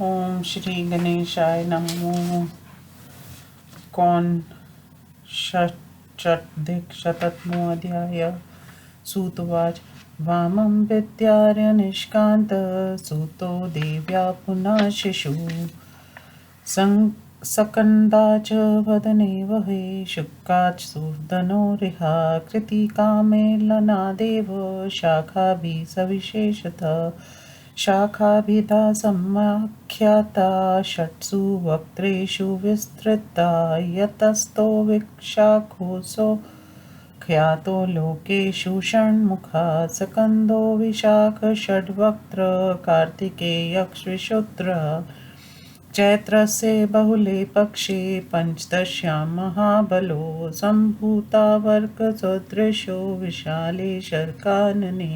ओम श्री गणेशाय नमो। कौन षट्धिकशतमोऽध्याय। सूतुवाच। वामं विद्यार्य निष्कान्त सूतो देव्या पुनः शिशुः सकन्दा च वदने वहे शुक्काच् सूर्धनो रिहा कृतिकामेलनादेव शाखाभिः सविशेषतः शाखाभिधा समाख्याता षट्सु वक्त्रेषु विस्तृता यतस्तो विशाखोऽसौ ख्यातो लोकेषु षण्मुखा सकन्दो विशाख षड्वक्त्र कार्तिकेयक्ष्विशूद्रः चैत्रस्य बहुले पक्षे पञ्चदश्यां महाबलो सम्भूता वर्गसदृशो विशाले शर्कानने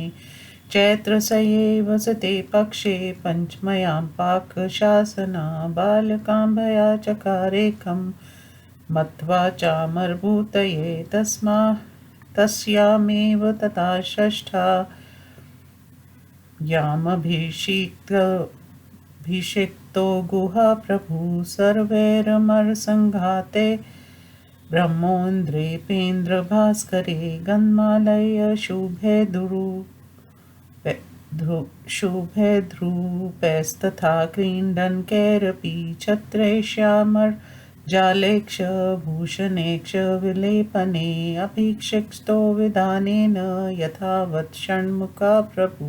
चैत्रसये वसते पक्षे पञ्चम्यां पाकशासना बालकाम्भया चकारेकं मत्वा चामरभूतये तस्यामेव तथा षष्ठा यामभिषिक्तो गुहा प्रभु सर्वैरमरसङ्घाते ब्रह्मोन्द्रेपेन्द्रभास्करे गन्मालय शुभे ध्रुपैस्तथा क्रीडनकैरपि छत्रे श्यामर्जालेक्ष भूषणेक्ष विलेपने अभिषिक्तो विधानेन यथावत् षण्मुखा प्रभु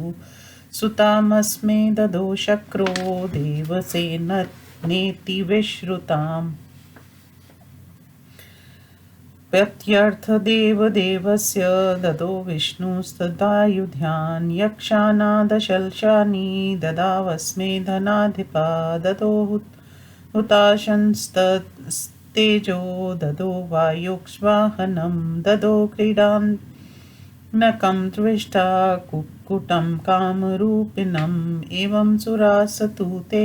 सुतामस्मे ददो शक्रो देवसेनेति विश्रुताम् प्रत्यर्थदेवदेवस्य ददो विष्णुस्तदायुधान् यक्षानादशलशानि ददावस्मे धनाधिपा ददो हुताशंस्ततेजो ददो वायुक्ष्वाहनं ददो क्रीडानकं त्विष्ठा कुक्कुटं कामरूपिणम् एवं सुरासतु ते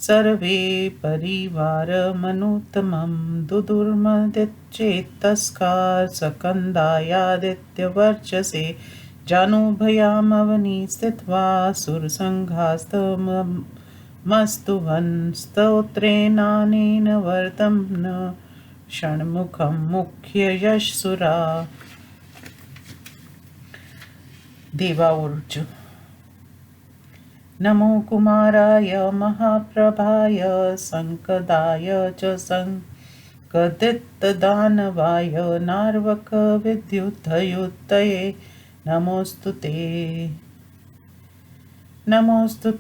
सर्वे परिवारमनुत्तमं दुदुर्मदिच्चेत्तस्कार सकन्दायादित्यवर्चसे जानुभयामवनि स्थित्वा सुरसङ्घास्तमस्तुवन् स्तोत्रेणानेन वर्तम्न षण्मुखं मुख्ययशसुरा देवावृचु। नमो कुमाराय महाप्रभाय संकदाय च संकदितदानवाय नार्वकविद्युद्धयुक्तये नमोऽस्तु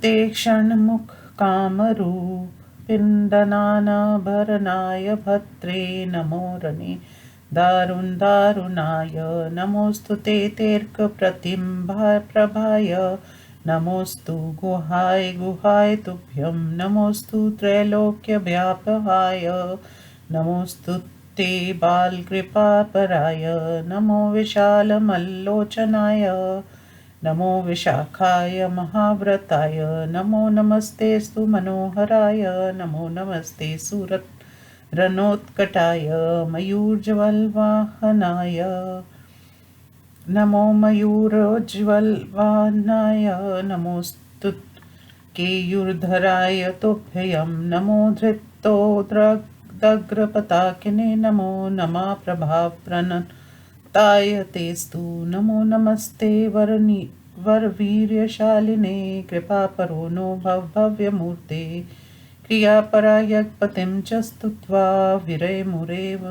ते क्षण्मुखकामरूपिण्डनाभरणाय भद्रे नमो रणे दारुणाय नमोऽस्तु ते तीर्कप्रतिम्भाप्रभाय नमोऽस्तु गुहाय तुभ्यं नमोऽस्तु त्रैलोक्यव्यापहाय नमोऽस्तु ते बालकृपापराय नमो विशालमल्लोचनाय नमो विशाखाय महाव्रताय नमो नमस्तेस्तु मनोहराय नमो नमस्ते सुरनोत्कटाय मयूरज्वलवाहनाय नमो मयूरोज्ज्वलवाहनाय नमोऽस्तु केयूरधराय तुभ्यं नमो धृतोद्रग्रपताकिने नमो नमः प्रभाप्रणताय तेस्तु नमो नमस्ते वरवीर्यशालिने कृपापरो नो भव्यमूर्ते क्रियापरायपतिं च स्तुत्वा विरयमुरेव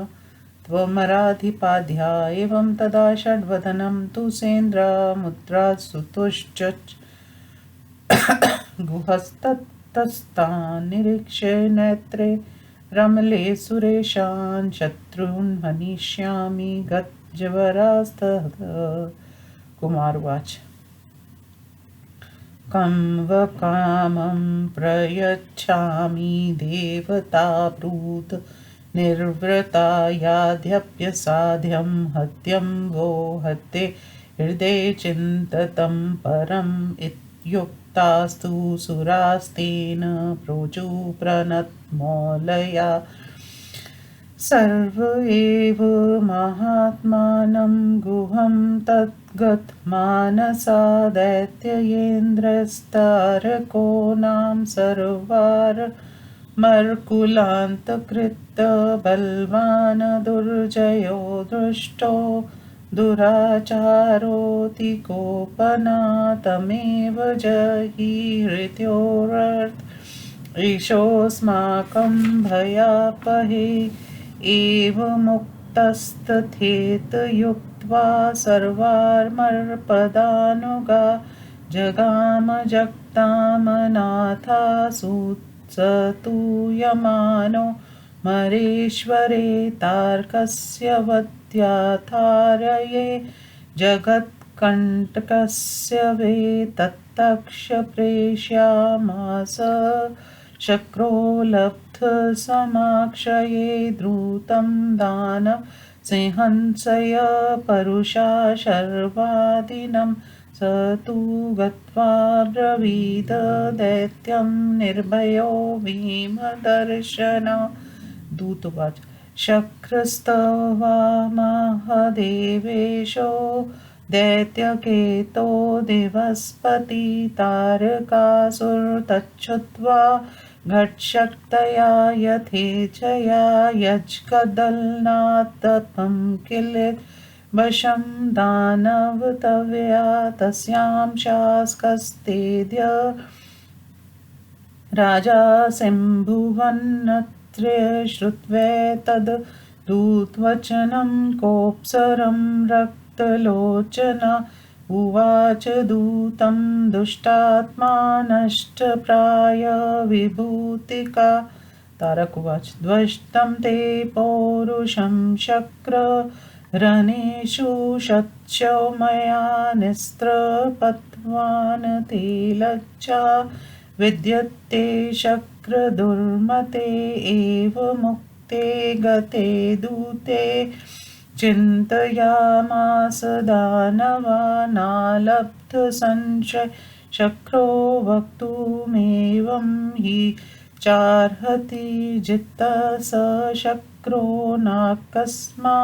त्वमराधिपाध्या एवं तदा षड्वदनं तु सेन्द्रमुद्रासुतुश्च गुहस्ततस्तान् निरीक्ष्य नेत्रे रमले सुरेशान् शत्रून् हनिष्यामि गजवरास्ततः। कुमारवाच। कं व कामं प्रयच्छामि देवताब्रूत निर्वृता याद्यप्यसाध्यं हत्यं वो हत्ये हृदये चिन्ततं परम् इत्युक्तास्तु सुरास्तेन प्रोचु प्रणतमौलया सर्व एव महात्मानं गुहं तद्गतमानसा दैत्ययेन्द्रस्तारको नाम सर्वारमर्कुलान्तकृत बलवान् दुर्जयो दृष्टो दुराचारोऽति कोपनातमेव जहीहृत्योरर्थ ईशोऽस्माकं भयापहे एवमुक्तस्तथेत युक्त्वा सर्वार्मर्पदानुगा जगाम जगतामनाथासूत्सतूयमानो मरेश्वरे तार्कस्य वत्याथारये जगत्कण्टकस्य वे तत्तक्ष प्रेष्यामास शक्रो लब्धसमाक्षये द्रुतं दानव सिंहंसय परुषा शर्वादिनं स तु गत्वा ब्रवीद दैत्यं निर्भयो भीमदर्शन दूतवाच शक्रस्तवा महदेवेशो दैत्यकेतो दिवस्पति तारकासुरतच्छुत्वा घटशक्तया यथेच्छया यज्ञदलनात्तपं किलित वशं दानवतव्या तस्यां शास्कस्तेद्य राजा शम्भुवन्नत्रे श्रुत्वैतद् दूतवचनं कोऽप्सरं रक्तलोचना उवाच दूतं दुष्टात्मा नष्टप्राय विभूतिका तारक उवाच ध्वस्तं ते पौरुषं शक्र रणेषु शत्सो मया निस्त्रपत्वान् ते लज्जा विद्यते शक्रदुर्मते एव मुक्ते गते दूते चिन्तयामास दानवानालब्धसंशय शक्रो वक्तुमेवं हि चार्हति जित्तः स शक्रो नाकस्मा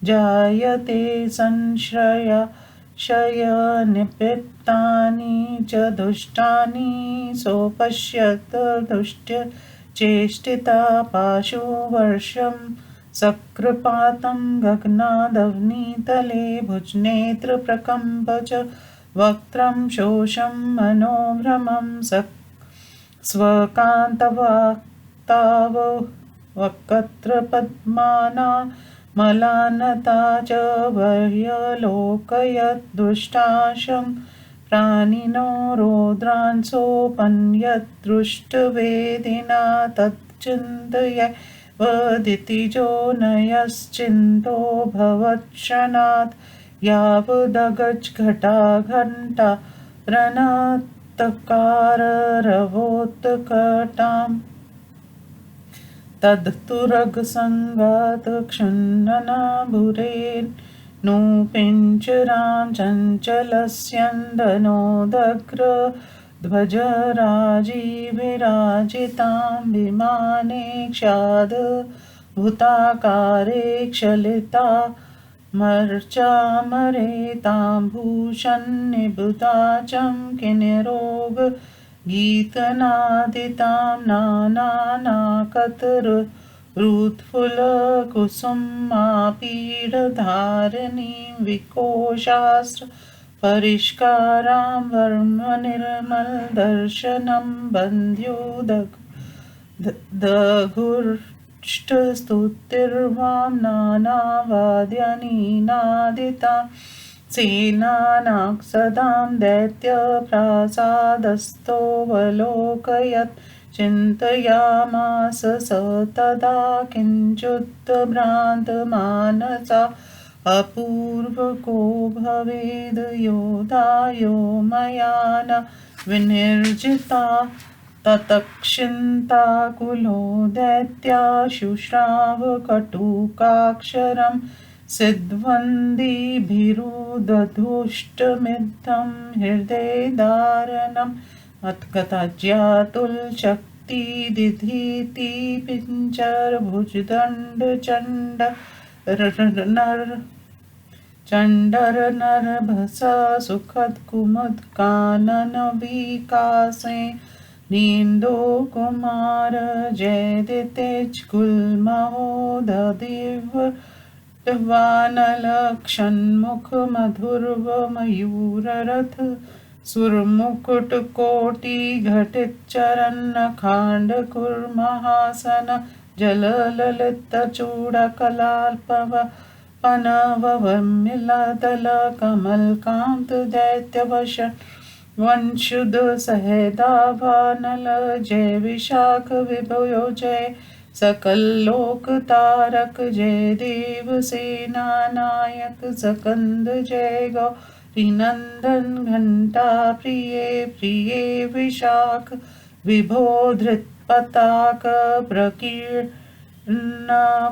जायते संश्रया शयनिपित्तानि च दुष्टानि सोपश्यत दुष्ट्य चेष्टिता पाशुवर्षं सकृपातं गगनादवनीतले भुजनेत्रप्रकम्प च वक्त्रं शोषं मनोभ्रमं स्वकान्तवाक्ताव वक्त्रपद्माना मलानता च वर्यलोकयद्दुष्टाशं प्राणिनो रौद्रांसोपन्यद्दृष्टवेदिना तच्चिन्तय वदितिजो नयश्चिन्तो भवत्क्षणात् यावदगजघटा प्रणतकाररवोत्कटाम् तद्धुरगसंगात क्षुण्णनाभुरेन् नूपिञ्चरां चञ्चलस्यन्दनोदग्र ध्वजराजीविराजितां विमाने क्षाद भूताकारे क्षलिता मर्चामरेतां भूषन्निभृताचं किन्निरोग गीतनादितां नानानाकतरुत्फुल्लकुसुमापीडधारिणीं विकोशास्त्र परिष्कारां वर्मनिर्मलदर्शनं बन्ध्योदघुष्टस्तुतिर्वां नानावाद्यानीनादितां सेनानाक्सदां दैत्यप्रासादस्थोऽवलोकयत् चिन्तयामास स तदा किञ्चिद्भ्रान्तमानसा अपूर्वको भवेद् योधायो मया न विनिर्जिता ततक्षिन्ताकुलो दैत्या शुश्राव कटुकाक्षरम् सिद्ध्वन्दिभिरुदधुष्टमिद्धं हृदयदारणं मत्कथाज्ञातुलचक्रं दीप्ति दिधीति पिंजर भुजदंड चंडर नरभसा सुखद कुमुद कानन विकासे नींदो कुमार जय तेज गुलमहोद दिव्य वानलक्षण मुख मधुर्व मयूर रथ सुरमुकुट कोटि घटित चरण खांड कुर्महासन जल ललित चूड़ कलाल्पव पनवमिलदल कमल कांत दैत्य वशन वंशुद सहदावानल जय विशाख विभयो जय सकल लोक तारक जय देव सेना नायक सकंद जय गौरी नंदन घंटा प्रिय प्रिय विशाख विभो धृत पताक प्रकीर्ण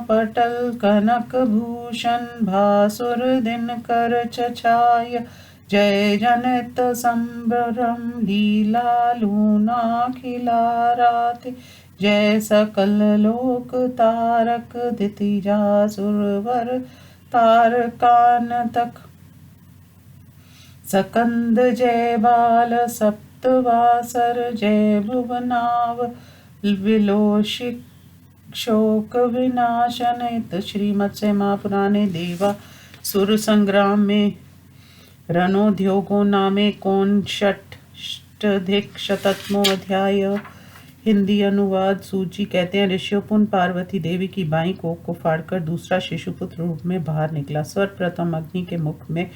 पटल कनक भूषण भासुर दिनकर छाय जय जनित संभ्रम लीला लूना खिलाराते जय सकल लोक तारक दितिजा सुरवर तारकान तक सकंद जय बाल सप्तवासर जय भुवनाव विलोषित शोक विनाशन। श्रीमत्स्य महापुराणे देवा सुर संग्राम में रणोद्योगो नामे कौन षष्ठधिक शतत्मो अध्याय। हिंदी अनुवाद। सूत जी कहते हैं, ऋषियों पार्वती देवी की बाईं कोख को फाड़कर दूसरा शिशुपुत्र रूप में बाहर निकला। सर्वप्रथम अग्नि के मुख में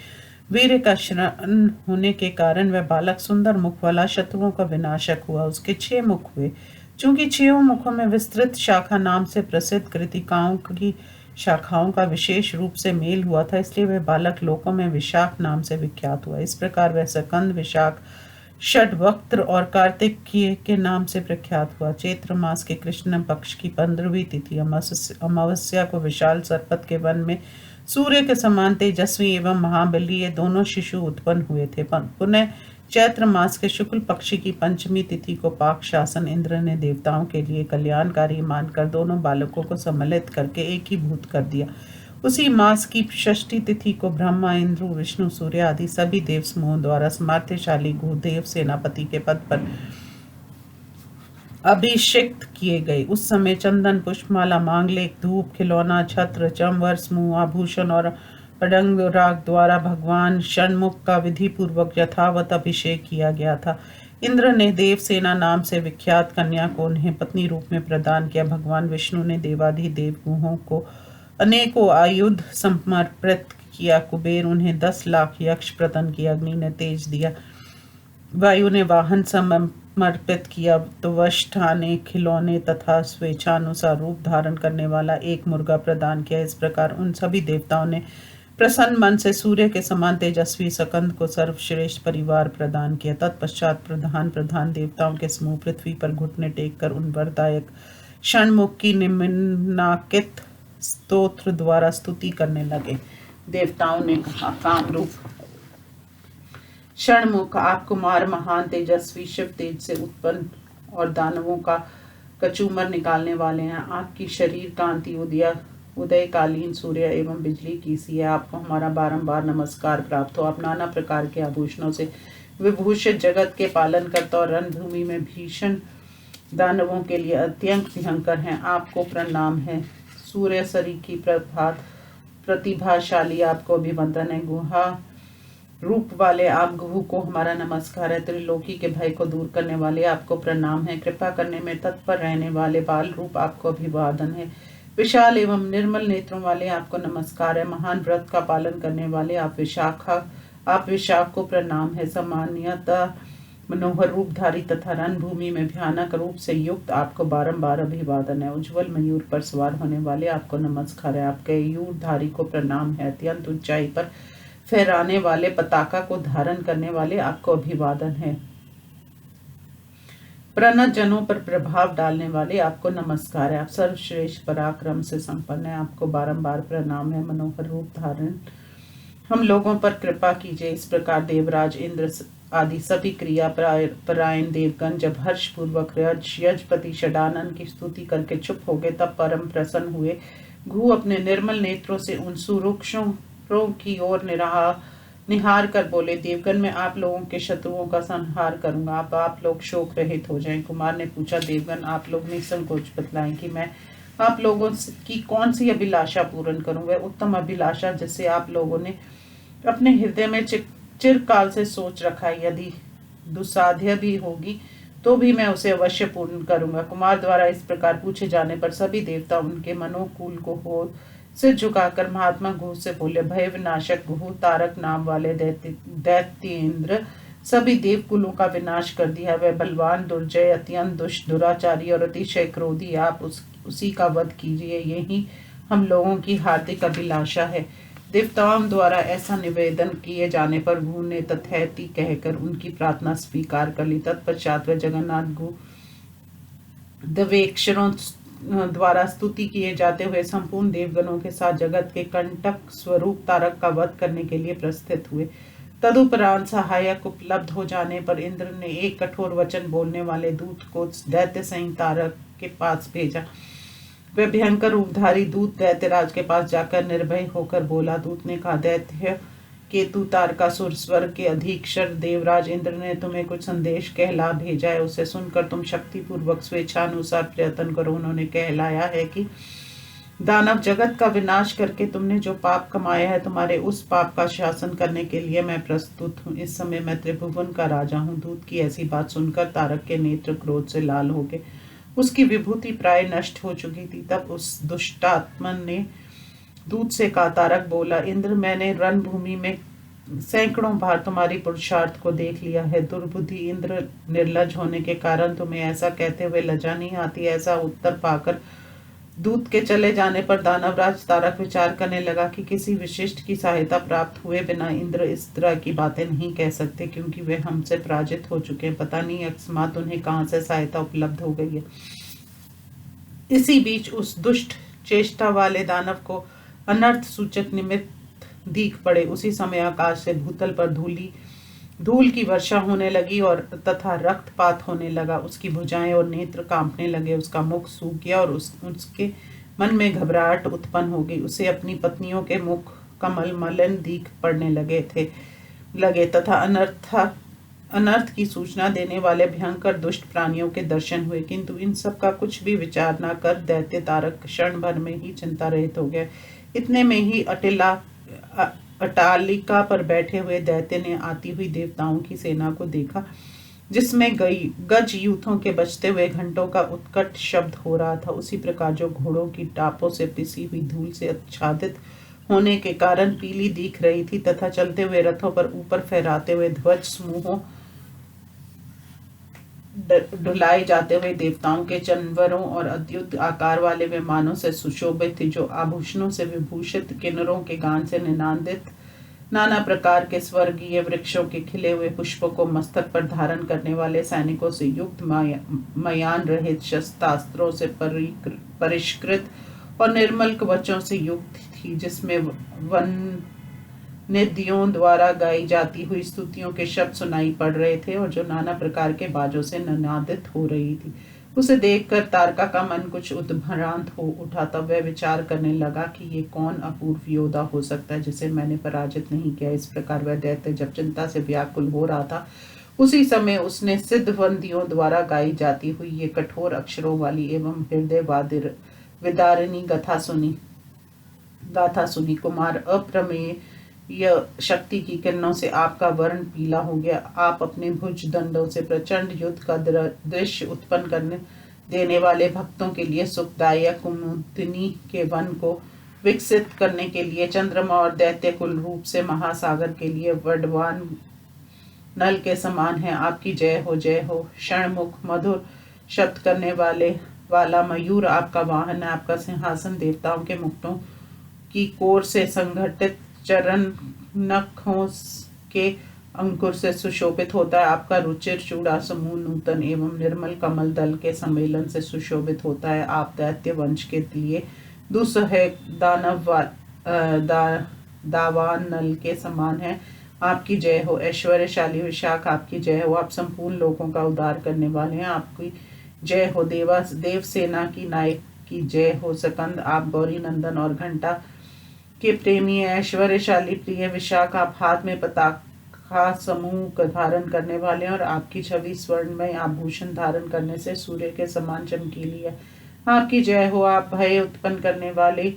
वीर का शरण होने के कारण वह बालक सुंदर मुख वाला शत्रुओं का विनाशक हुआ। उसके 6 मुख हुए। चूंकि 6 मुखों में विस्तृत शाखा नाम से प्रसिद्ध कृतिकाओं की शाखाओं का विशेष रूप से मेल हुआ था, इसलिए वह बालक लोकों में विशाख नाम से विख्यात हुआ। इस प्रकार वह सकंद, विशाख, षडवक्त्र और कार्तिकेय के नाम से प्रख्यात हुआ। चैत्र मास के कृष्ण पक्ष की 15वीं तिथि अमावस्या को विशाल सरपत के वन में सूर्य के समान तेजस्वी एवं महाबली ये दोनों शिशु उत्पन्न हुए थे। पुनः चैत्र मास के शुक्ल पक्षी की 5वीं तिथि को पाक शासन इंद्र ने देवताओं के लिए कल्याणकारी मानकर दोनों बालकों को सम्मिलित करके एक ही भूत कर दिया। उसी मास की षष्ठी तिथि को ब्रह्मा, इंद्र, विष्णु, सूर्य आदि सभी देव समूहों द्वारा सामर्थ्यशाली गुरुदेव सेनापति के पद पर अभिषिक्त किए गए। उस समय चंदन, पुष्पमाला, मांगलिक, धूप, खिलौना, छत्र, चंवर, समूह, आभूषण और अडंग राग द्वारा भगवान षणमुख का विधि पूर्वक यथावत अभिषेक किया गया था। इंद्र ने देव सेना नाम से विख्यात कन्या को उन्हें पत्नी रूप में प्रदान किया। भगवान विष्णु ने देवाधिदेव गुहों को अनेकों आयुध समर्पित किया। कुबेर उन्हें 10 लाख यक्ष प्रदान किया। अग्नि ने तेज दिया। वायु ने वाहन समर्पित किया। तो वष्ठा ने खिलौने तथा स्वेच्छानुसार रूप धारण करने वाला एक मुर्गा प्रदान किया। इस प्रकार उन सभी देवताओं ने प्रसन्न मन से सूर्य के समान तेजस्वी सकंद को सर्वश्रेष्ठ परिवार प्रदान किया। तत्पश्चात प्रधान देवताओं के समूह पृथ्वी पर घुटने टेक कर उन वरदायक षणमुख की निम्नाकित स्तोत्र द्वारा स्तुति करने लगे। देवताओं ने कहा, कामरूप षणमुख, आप कुमार महान तेजस्वी शिव तेज से उत्पन्न और दानवों का कचूमर निकालने वाले हैं। आपकी शरीर कांति उदयकालीन सूर्य एवं बिजली की सी है। आपको हमारा बारंबार नमस्कार प्राप्त हो। आप नाना प्रकार के आभूषणों से विभूषित जगत के पालन करता और रणभूमि में भीषण दानवों के लिए अत्यंत भयंकर हैं। आपको प्रणाम है। सूर्य सरी की प्रतिभाशाली आपको अभिवंदन है। गुहा रूप वाले आप गुहु को हमारा नमस्कार है। त्रिलोकी के भय को दूर करने वाले आपको प्रणाम है। कृपा करने में तत्पर रहने वाले बाल रूप आपको अभिवादन है। विशाल एवं निर्मल नेत्रों वाले आपको नमस्कार है। महान व्रत का पालन करने वाले आप विशाख को प्रणाम है। सामान्यतः मनोहर रूपधारी तथा रणभूमि में भयानक रूप से युक्त आपको बारंबार अभिवादन है। उज्जवल मयूर पर सवार होने वाले आपको नमस्कार है। आपके यूरधारी को प्रणाम है। अत्यंत ऊंचाई पर फहराने वाले पताका को धारण करने वाले आपको अभिवादन है। प्रणत जनों पर प्रभाव डालने वाले आपको नमस्कार है। आप सर्वश्रेष्ठ पराक्रम से संपन्न है। आपको बारंबार प्रणाम है। मनोहर रूप धारण हम लोगों पर कृपा कीजिए। इस प्रकार देवराज इंद्र आदि सभी क्रिया परायण देवगण जब हर्षपूर्वक यजपति षडानन की स्तुति करके चुप हो गए, तब परम प्रसन्न हुए। घू अपने निर्मल नेत्रों से उन सुरुक्षों की ओर निहार कर बोले, देवगण मैं आप लोगों के शत्रुओं का संहार करूंगा, आप लोग शोक रहित हो जाएं। कुमार ने पूछा, देवगण आप लोग निसंकोच बतलाएं कि मैं आप लोगों की कौन सी अभिलाषा पूर्ण करूं। वह उत्तम अभिलाषा जिसे आप लोगों ने अपने हृदय में चिरकाल से सोच रखा है, यदि दुस्साध्य भी होगी तो भी मैं उसे अवश्य पूर्ण करूंगा। कुमार द्वारा इस प्रकार पूछे जाने पर सभी देवता उनके मनोकूल को हो सिर झुकाकर महात्मा घू से बोले, भय विनाशक घू, तारक नाम वाले दैत्येंद्र सभी देव कुलों का विनाश कर दिया। वह बलवान, दुर्जय, अत्यंत दुष्ट, दुराचारी और अतिशय क्रोधी। आप उसी का वध कीजिए, यही हम लोगों की हार्दिक अभिलाषा है। देवताओं द्वारा ऐसा निवेदन किए जाने पर घू ने तथैति कहकर उनकी प्रार्थना स्वीकार कर ली। तत्पश्चात वह जगन्नाथ घू दिव्यक्षरों द्वारा स्तुति किए जाते हुए संपूर्ण देवगणों के साथ जगत के कंटक स्वरूप तारक का वध करने के लिए प्रस्थित हुए। तदुपरांत सहायक उपलब्ध हो जाने पर इंद्र ने एक कठोर वचन बोलने वाले दूत को दैत्य सहित तारक के पास भेजा। वह भयंकर रूपधारी दूत दैत्यराज के पास जाकर निर्भय होकर बोला। दूत ने कहा, दैत्य केतु तारकासुर स्वर्ग के अधीक्षर देवराज इंद्र ने तुम्हें कुछ संदेश कहला भेजा है, उसे सुनकर तुम शक्ति पूर्वक स्वेच्छानुसार प्रयत्न करो। उन्होंने कहलाया है कि दानव जगत का विनाश करके तुमने जो पाप कमाया है, तुम्हारे उस पाप का शासन करने के लिए मैं प्रस्तुत हूँ। इस समय मैं त्रिभुवन का राजा हूँ। दूत की ऐसी बात सुनकर तारक के नेत्र क्रोध से लाल हो गए। उसकी विभूति प्राय नष्ट हो चुकी थी। तब उस दुष्टात्मन ने दूत से कहा, तारक बोला, इंद्र मैंने रणभूमि में सैकड़ों बार तुम्हारी पुरुषार्थ को देख लिया है। दुर्बुद्धि इंद्र, निर्लज होने के कारण तुम्हें ऐसा कहते हुए लज्जा नहीं आती। ऐसा उत्तर पाकर दूत के चले जाने पर दानवराज तारक विचार करने लगा कि किसी विशिष्ट की सहायता प्राप्त हुए बिना इंद्र इस तरह की बातें नहीं कह सकते, क्योंकि वे हमसे पराजित हो चुके हैं। पता नहीं अकस्मात उन्हें कहां से सहायता उपलब्ध हो गई है। इसी बीच उस दुष्ट चेष्टा वाले दानव को अनर्थ सूचक निमित्त दीख पड़े। उसी समय आकाश से भूतल पर धूल की वर्षा होने लगी और तथा रक्तपात होने लगा। उसकी भुजाएं और नेत्र कांपने लगे। उसका मुख सूख गया और उसके मन में घबराहट उत्पन्न हो गई। उसे अपनी पत्नियों के मुख कमल मलिन दीख पड़ने लगे तथा अनर्थ की सूचना देने वाले भयंकर दुष्ट प्राणियों के दर्शन हुए। किंतु इन सब का कुछ भी विचार न कर दैत्य तारक क्षण भर में ही चिंता रहित हो गया। इतने में ही अटालिका पर बैठे हुए दैत्य ने आती हुई देवताओं की सेना को देखा, जिसमें गज यूथों के बजते हुए घंटों का उत्कट शब्द हो रहा था। उसी प्रकार जो घोड़ों की टापों से पिसी हुई धूल से आच्छादित होने के कारण पीली दिख रही थी, तथा चलते हुए रथों पर ऊपर फहराते हुए ध्वज समूहों ढुलाए जाते हुए देवताओं के जानवरों और अद्भुत आकार वाले विमानों से सुशोभित थी, जो आभूषणों से विभूषित, किन्नरों के गान से निनादित, नाना प्रकार के स्वर्गीय वृक्षों के खिले हुए पुष्पों को मस्तक पर धारण करने वाले सैनिकों से युक्त, मयान रहित शस्त्रास्त्रों से परिष्कृत और निर्मल कवचों से युक्त थी, जिसमें निधियों द्वारा गाई जाती हुई स्तुतियों के शब्द सुनाई पड़ रहे थे और जो नाना प्रकार के बाजों से निनादित हो रही थी। उसे देखकर तारका का मन कुछ उद्भ्रांत हो उठा। तब वह विचार करने लगा कि ये कौन अपूर्व योद्धा हो सकता है जिसे मैंने पराजित नहीं किया। इस प्रकार वह दैत्य जब चिंता से व्याकुल हो रहा था, उसी समय उसने सिद्धवंतियों द्वारा गाई जाती हुई ये कठोर अक्षरों वाली एवं हृदय विदारिणी गाथा सुनी। कुमार, अप्रमेय यह शक्ति की किरणों से आपका वर्ण पीला हो गया। आप अपने भुज दंडों से प्रचंड युद्ध का दृश्य उत्पन्न करने देने वाले भक्तों के लिए सुखदायक कुमुदिनी के वन को विकसित करने के लिए चंद्रमा और दैत्य कुल रूप से महासागर के लिए वडवान नल के समान है। आपकी जय हो। क्षणमुख मधुर शब्द करने वाला मयूर आपका वाहन है। आपका सिंहासन देवताओं के मुक्तों की कोर से संघटित चरण नखों के अंकुर से सुशोभित होता है। आपका रुचिर चूड़ा समूह नूतन एवं निर्मल कमल दल के सम्मेलन से सुशोभित होता है। आप दैत्य वंश के लिए दुस्सह दावान नल के समान है। आपकी जय हो। ऐश्वर्यशाली विशाख आपकी जय हो। आप संपूर्ण लोगों का उद्धार करने वाले हैं, आपकी जय हो। देव सेना की नायक की जय हो। सकंद आप गौरी नंदन और घंटा के प्रेमी है। ऐश्वर्यशाली प्रिय विशाख आप हाथ में पताका समूह धारण करने वाले हैं और आपकी छवि स्वर्ण में आभूषण धारण करने से सूर्य के समान चमकीली है। आपकी जय हो। आप भय उत्पन्न करने वाले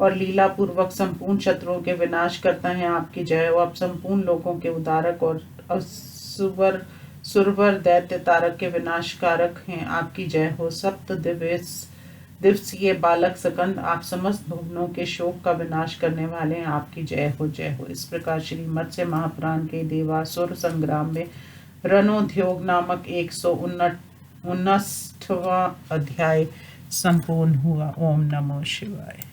और लीला पूर्वक संपूर्ण शत्रुओं के विनाश करता है, आपकी जय हो। आप संपूर्ण लोगों के उद्धारक और असुर सुरवर दैत्य तारक के विनाशकारक हैं, आपकी जय हो। सप्त दिवसीय बालक सकंद आप समस्त भुवनों के शोक का विनाश करने वाले हैं, आपकी जय हो जय हो। इस प्रकार श्री मत्स्य महापुराण के देवासुर संग्राम में रणोद्योग नामक 159वां अध्याय संपूर्ण हुआ। ओम नमो शिवाय।